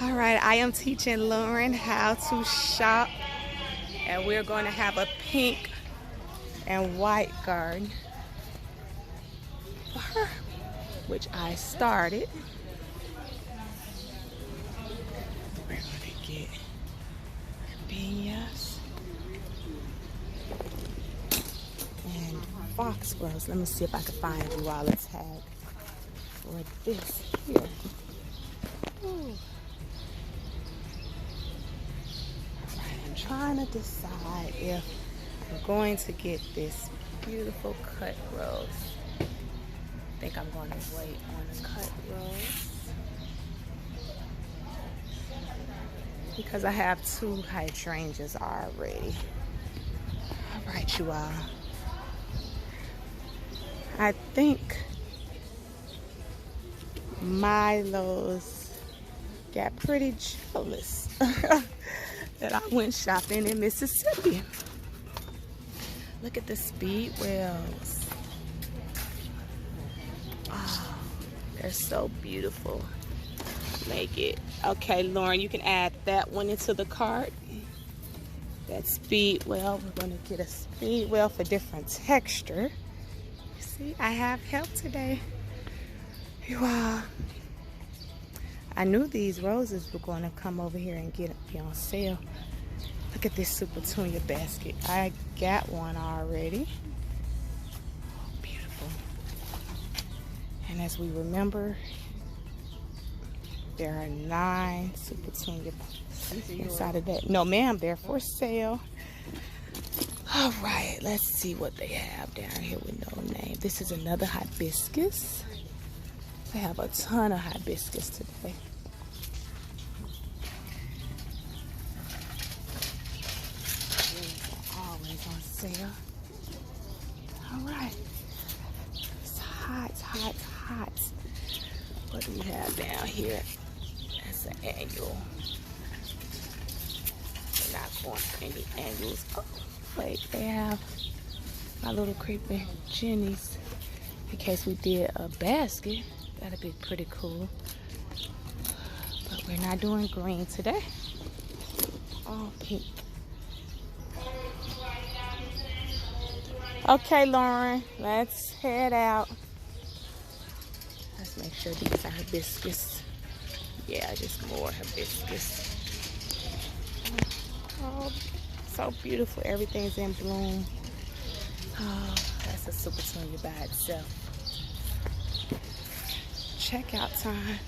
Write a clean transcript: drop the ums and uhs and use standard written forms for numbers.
All right, I am teaching Lauren how to shop, and we're going to have a pink and white garden for her, which I started. We're going to get Perennials and foxgloves. Let me see if I can find you all a tag for this here. Ooh. I'm trying to decide if I'm going to get this beautiful cut rose. I think I'm going to wait on the cut rose because I have 2 hydrangeas already. All right, you all. I think Milo's got pretty jealous that I went shopping in Mississippi. Look at the speedwells. Oh, they're so beautiful. Make it. Okay, Lauren, you can add that one into the cart. That speedwell. We're going to get a speedwell for different texture. You see, I have help today. You all. I knew these roses were going to come over here and be on sale. Look at this Super Tunia basket. I got one already. Oh, beautiful. And as we remember, there are 9 Super Tunia inside of that. No, ma'am, they're for sale. All right, let's see what they have down here with no name. This is another hibiscus. They have a ton of hibiscus today. These are always on sale. All right. It's hot, hot, hot. What do we have down here? That's an annual. We're not going for any annuals. Oh, wait, they have my little creepy jennies. In case we did a basket. That'd be pretty cool. But we're not doing green today. All pink. Okay, Lauren, let's head out. Let's make sure these are hibiscus. Yeah, just more hibiscus. Oh, so beautiful. Everything's in bloom. Oh, that's a Super Tunia by itself. Checkout time.